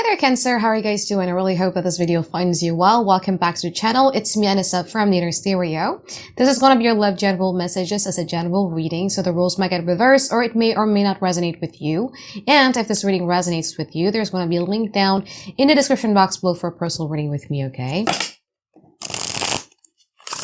Hi there, Cancer. How are you guys doing? I really hope that this video finds you well. Welcome back to the channel. It's me, Anisa from the Stereo. This is going to be your love general messages as a general reading, so the rules might get reversed or it may or may not resonate with you. And if this reading resonates with you, there's going to be a link down in the description box below for a personal reading with me, okay?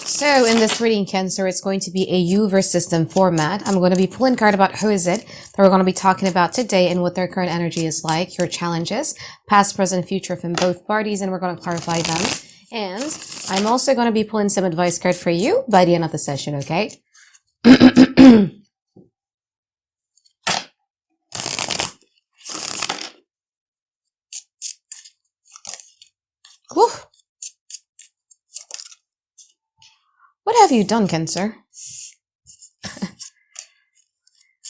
So in this reading, Cancer, it's going to be a universe system format. I'm going to be pulling a card about who is it that we're going to be talking about today and what their current energy is like, your challenges, past, present, future from both parties, and we're going to clarify them. And I'm also going to be pulling some advice card for you by the end of the session, okay? Whew. What have you done, Cancer?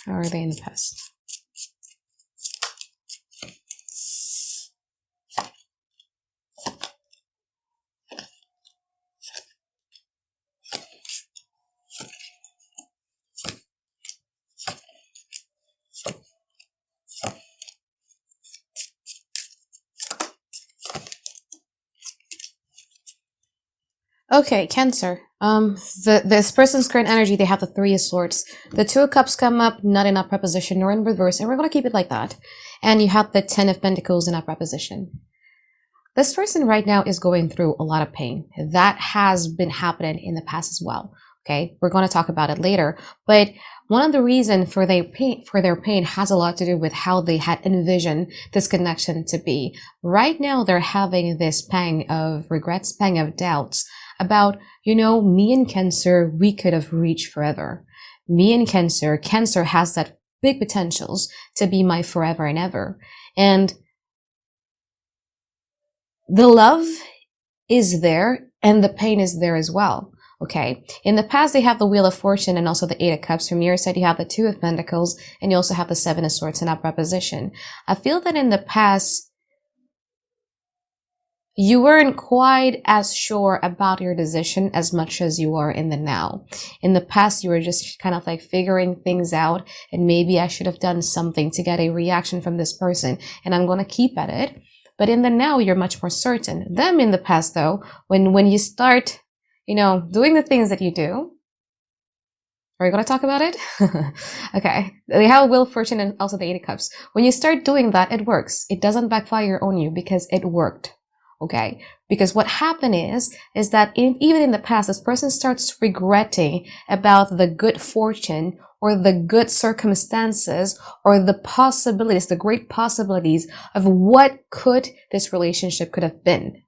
How are they in the past? Okay, Cancer. This person's current energy, they have the Three of Swords. The Two of Cups come up, not in upright position nor in reverse, and we're going to keep it like that. And you have the Ten of Pentacles in upright position. This person right now is going through a lot of pain. That has been happening in the past as well. Okay, we're going to talk about it later. But one of the reasons for their pain has a lot to do with how they had envisioned this connection to be. Right now, they're having this pang of regrets, pang of doubts about, you know, me and Cancer, we could have reached forever. Me and Cancer has that big potentials to be my forever and ever. And the love is there and the pain is there as well. Okay. In the past, they have the Wheel of Fortune and also the Eight of Cups. From your side, you have the Two of Pentacles and you also have the Seven of Swords in upright position. I feel that in the past, you weren't quite as sure about your decision as much as you are in the now. In the past, you were just kind of like figuring things out and maybe I should have done something to get a reaction from this person and I'm going to keep at it. But in the now, you're much more certain. Them in the past, though, when you start, you know, doing the things that you do, are we going to talk about it? Okay. They have Wheel of Fortune and also the Eight of Cups. When you start doing that, it works. It doesn't backfire on you because it worked. Okay, because what happened is that even in the past, this person starts regretting about the good fortune or the good circumstances or the possibilities, the great possibilities of what this relationship could have been.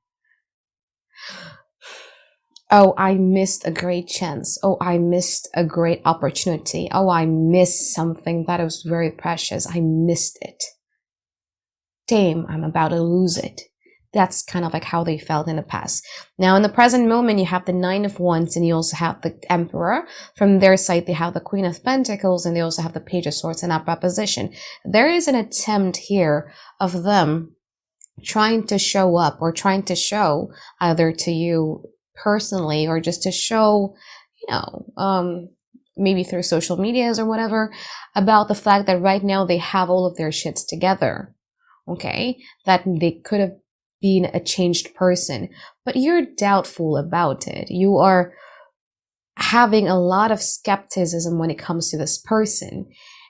Oh, I missed a great chance. Oh, I missed a great opportunity. Oh, I missed something that was very precious. I missed it. Damn, I'm about to lose it. That's kind of like how they felt in the past. Now, in the present moment, you have the Nine of Wands and you also have the Emperor. From their side, they have the Queen of Pentacles and they also have the Page of Swords in upright position. There is an attempt here of them trying to show up or trying to show either to you personally or just to show, you know, maybe through social medias or whatever, about the fact that right now they have all of their shits together. Okay, that they could have being a changed person, but you're doubtful about it. You are having a lot of skepticism when it comes to this person.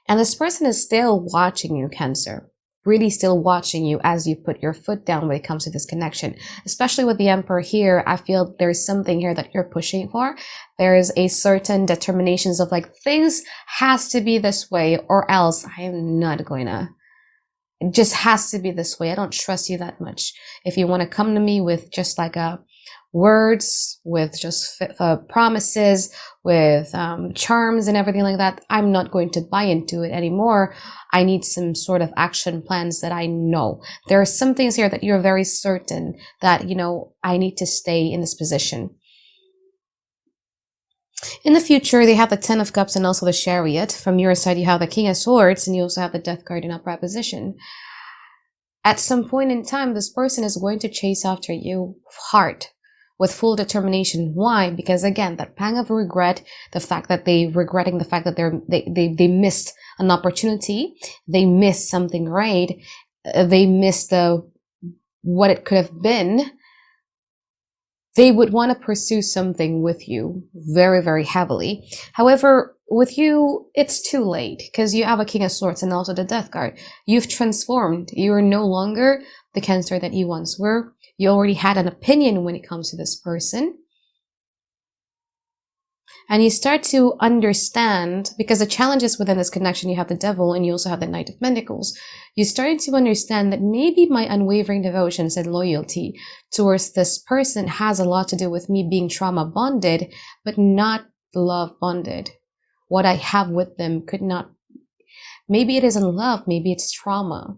And this person is still watching you, Cancer. Really still watching you as you put your foot down when it comes to this connection. Especially with the Emperor here, I feel there's something here that you're pushing for. There is a certain determinations of like, things has to be this way or else I am not going to. It just has to be this way. I don't trust you that much. If you want to come to me with just like words, with just promises, with charms and everything like that, I'm not going to buy into it anymore. I need some sort of action plans that I know. There are some things here that you're very certain that, you know, I need to stay in this position. In the future, they have the Ten of Cups and also the Chariot. From your side, you have the King of Swords and you also have the Death card in upright position. At some point in time, this person is going to chase after you hard with full determination. Why? Because again, that pang of regret, the fact that regretting the fact that they missed an opportunity, they missed something great, they missed the what it could have been, they would want to pursue something with you very, very heavily. However, with you, it's too late because you have a King of Swords and also the Death card. You've transformed. You are no longer the Cancer that you once were. You already had an opinion when it comes to this person. And you start to understand, because the challenges within this connection, you have the Devil and you also have the Knight of Pentacles. You started to understand that maybe my unwavering devotions and loyalty towards this person has a lot to do with me being trauma bonded, but not love bonded. What I have with them could not, maybe it isn't love, maybe it's trauma.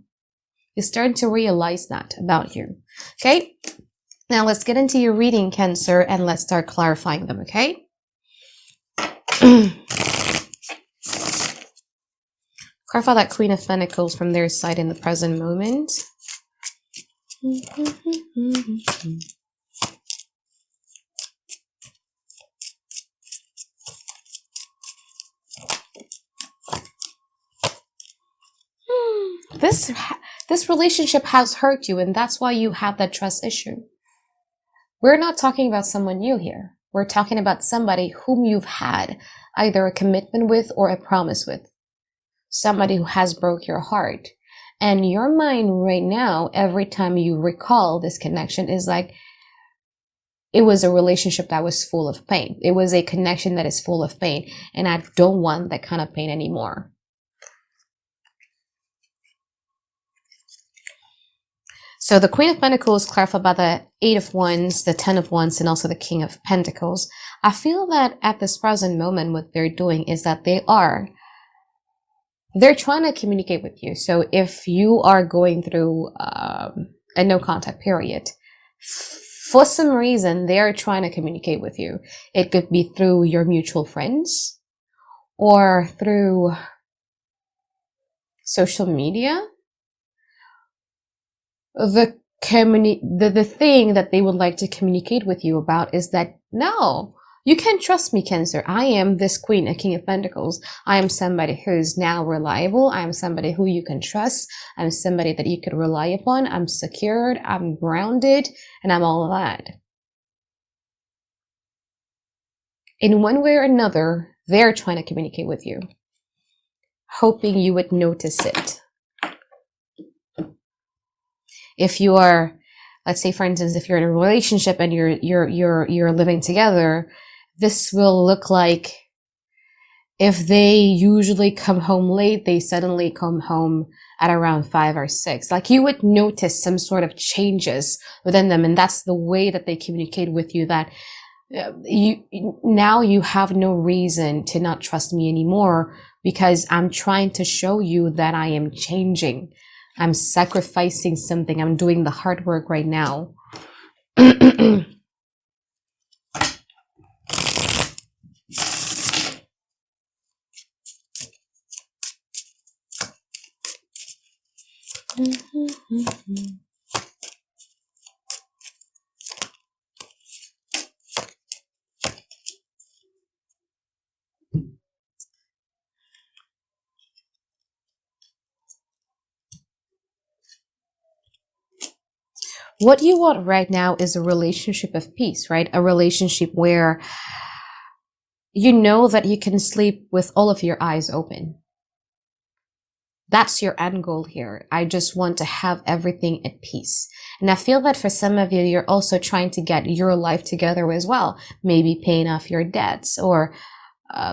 You start to realize that about you. Okay, now let's get into your reading, Cancer, and let's start clarifying them, okay? Clarify that Queen of Pentacles from their side in the present moment. This relationship has hurt you, and that's why you have that trust issue. We're not talking about someone new here. We're talking about somebody whom you've had either a commitment with or a promise with. Somebody who has broke your heart. And your mind right now, every time you recall this connection, is like, it was a relationship that was full of pain. It was a connection that is full of pain. And I don't want that kind of pain anymore. So the Queen of Pentacles clarified by the 8 of Wands, the 10 of Wands, and also the King of Pentacles. I feel that at this present moment, what they're doing is that they're trying to communicate with you. So if you are going through a no contact period, for some reason, they're trying to communicate with you. It could be through your mutual friends or through social media. The thing that they would like to communicate with you about is that, no, you can trust me, Cancer. I am this Queen, a King of Pentacles. I am somebody who's now reliable. I am somebody who you can trust. I'm somebody that you could rely upon. I'm secured. I'm grounded. And I'm all of that. In one way or another, they're trying to communicate with you, hoping you would notice it. If you are, let's say, for instance, if you're in a relationship and you're living together, this will look like if they usually come home late, they suddenly come home at around 5 or 6. Like you would notice some sort of changes within them. And that's the way that they communicate with you, that you have no reason to not trust me anymore, because I'm trying to show you that I am changing. I'm sacrificing something. I'm doing the hard work right now. What you want right now is a relationship of peace, right? A relationship where you know that you can sleep with all of your eyes open. That's your end goal here. I just want to have everything at peace. And I feel that for some of you, you're also trying to get your life together as well. Maybe paying off your debts or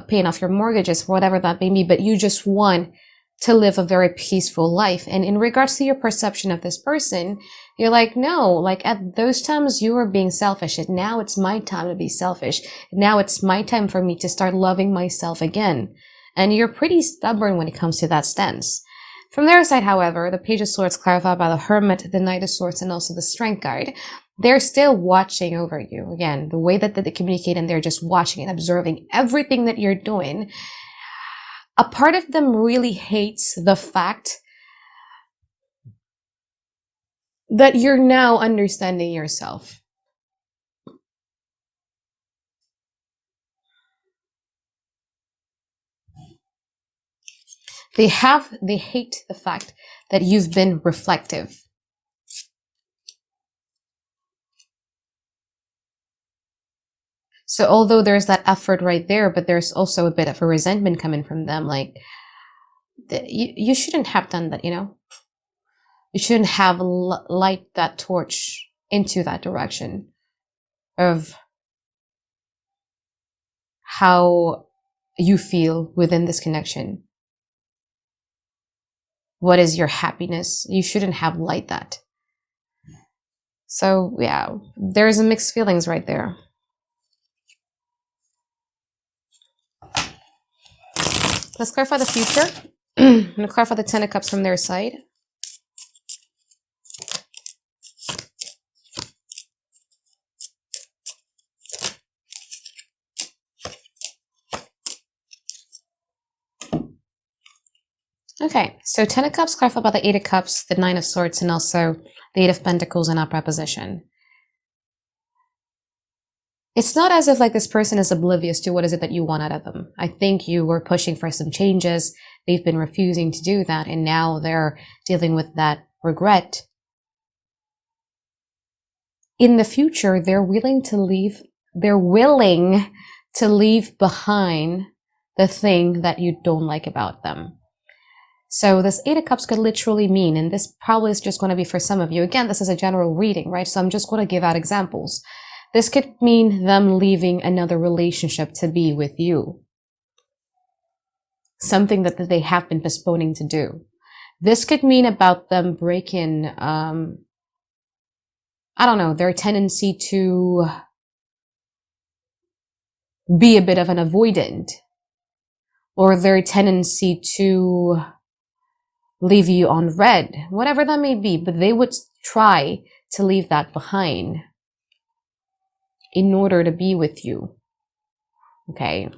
paying off your mortgages, whatever that may be, but you just want to live a very peaceful life. And in regards to your perception of this person, you're like, no, like at those times you were being selfish. And now it's my time to be selfish. Now it's my time for me to start loving myself again. And you're pretty stubborn when it comes to that stance. From their side, however, the Page of Swords clarified by the Hermit, the Knight of Swords, and also the Strength card, they're still watching over you. Again, the way that they communicate, and they're just watching and observing everything that you're doing. A part of them really hates the fact that you're now understanding yourself. They hate the fact that you've been reflective. So although there's that effort right there, but there's also a bit of a resentment coming from them. Like, you shouldn't have done that, you know? You shouldn't have light that torch into that direction of how you feel within this connection. What is your happiness? You shouldn't have light that. So yeah, there's a mixed feelings right there. Let's clarify the future. I'm going to clarify the Ten of Cups from their side. Okay, so Ten of Cups, clarify about the Eight of Cups, the Nine of Swords, and also the Eight of Pentacles in upright position. It's not as if like this person is oblivious to what is it that you want out of them. I think you were pushing for some changes. They've been refusing to do that, and now they're dealing with that regret. In the future, they're willing to leave behind the thing that you don't like about them. So this Eight of Cups could literally mean, and this probably is just going to be for some of you. Again, this is a general reading, right? So I'm just going to give out examples. This could mean them leaving another relationship to be with you. Something that they have been postponing to do. This could mean about them breaking, I don't know, their tendency to be a bit of an avoidant. Or their tendency to leave you on red, whatever that may be, but they would try to leave that behind in order to be with you. Okay?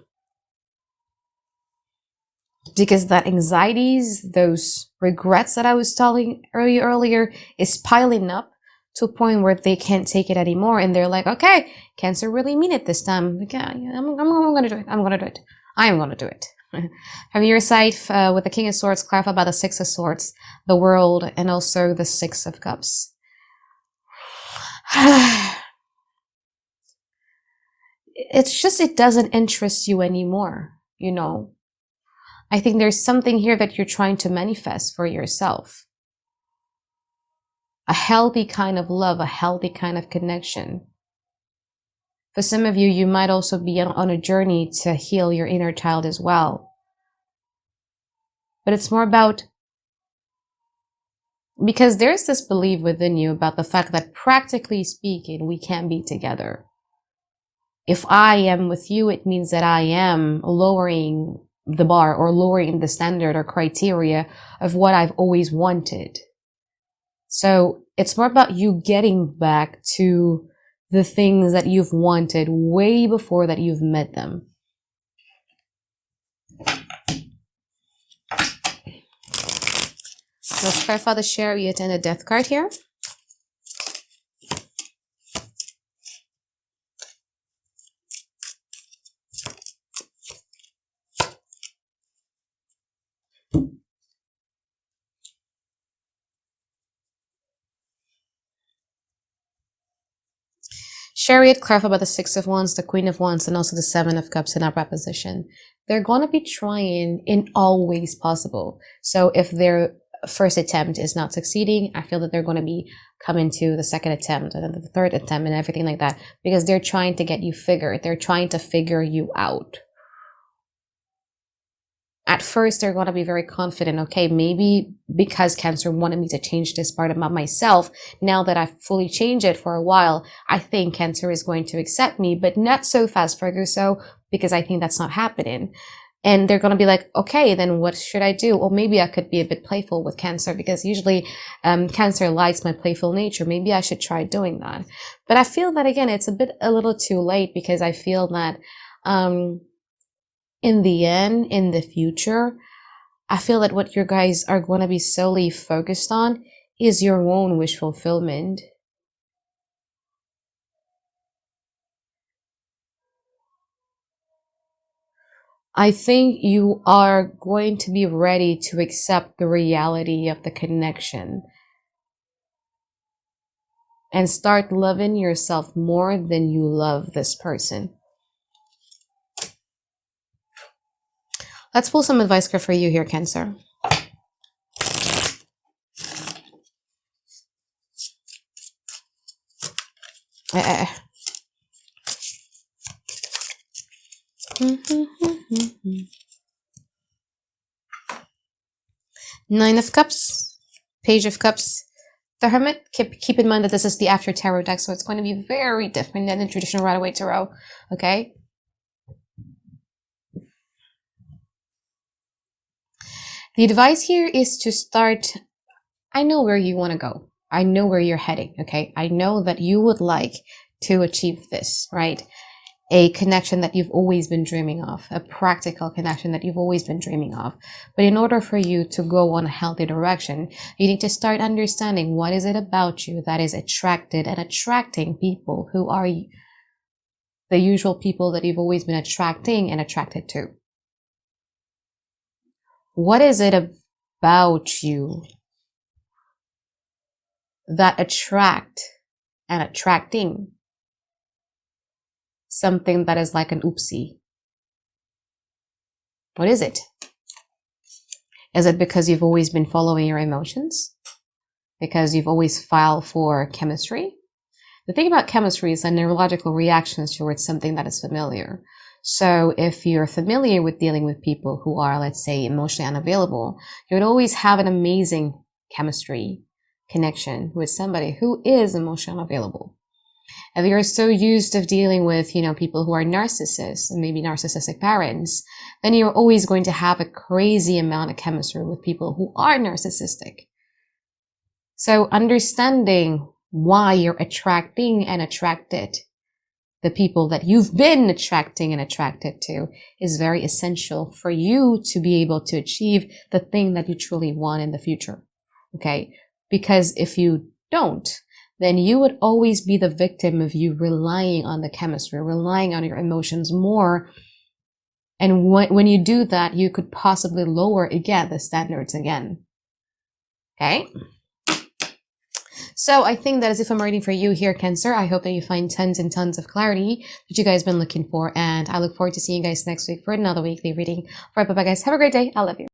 Because that anxieties, those regrets that I was telling earlier is piling up to a point where they can't take it anymore, and they're like, okay, Cancer really mean it this time. Like, yeah, I'm gonna do it. I'm gonna do it. I am gonna do it. From your side, with the King of Swords, clarify about the Six of Swords, the World, and also the Six of Cups. It's just, it doesn't interest you anymore, you know. I think there's something here that you're trying to manifest for yourself. A healthy kind of love, a healthy kind of connection. For some of you, you might also be on a journey to heal your inner child as well. But it's more about, because there's this belief within you about the fact that practically speaking, we can be together. If I am with you, it means that I am lowering the bar or lowering the standard or criteria of what I've always wanted. So it's more about you getting back to the things that you've wanted way before that you've met them. Let's clarify the Chariot and the Death card here. Chariot, clarify about the Six of Wands, the Queen of Wands, and also the Seven of Cups in upright position. They're going to be trying in all ways possible. So if their first attempt is not succeeding, I feel that they're going to be coming to the second attempt and then the third attempt and everything like that, because they're trying to get you figured. They're trying to figure you out. At first, they're going to be very confident. Okay, maybe because Cancer wanted me to change this part about myself, now that I've fully changed it for a while, I think Cancer is going to accept me, but not so fast, so, because I think that's not happening. And they're going to be like, okay, then what should I do? Or maybe I could be a bit playful with Cancer, because usually Cancer likes my playful nature. Maybe I should try doing that. But I feel that, again, it's a little too late, because I feel that in the end, in the future, I feel that what you guys are going to be solely focused on is your own wish fulfillment. I think you are going to be ready to accept the reality of the connection and start loving yourself more than you love this person. Let's pull some advice for you here, Cancer. Nine of Cups, Page of Cups, the Hermit. Keep in mind that this is the After Tarot deck, so it's going to be very different than the traditional Rider-Waite Tarot, okay? The advice here is to start, I know where you want to go. I know where you're heading, okay? I know that you would like to achieve this, right? A connection that you've always been dreaming of, a practical connection that you've always been dreaming of. But in order for you to go on a healthy direction, you need to start understanding what is it about you that is attracted and attracting people who are the usual people that you've always been attracting and attracted to. What is it about you that attract and attracting something that is like an oopsie? What is it? Is it because you've always been following your emotions? Because you've always filed for chemistry? The thing about chemistry is that neurological reactions towards something that is familiar. So if you're familiar with dealing with people who are, let's say, emotionally unavailable, you would always have an amazing chemistry connection with somebody who is emotionally unavailable. If you're so used to dealing with, people who are narcissists and maybe narcissistic parents, then you're always going to have a crazy amount of chemistry with people who are narcissistic. So understanding why you're attracting and attracted the people that you've been attracting and attracted to is very essential for you to be able to achieve the thing that you truly want in the future. Okay? Because if you don't, then you would always be the victim of you relying on the chemistry, relying on your emotions more. And when you do that, you could possibly lower again the standards again. Okay? So I think that is if I'm reading for you here, Cancer. I hope that you find tons and tons of clarity that you guys have been looking for. And I look forward to seeing you guys next week for another weekly reading. All right, bye-bye, guys. Have a great day. I love you.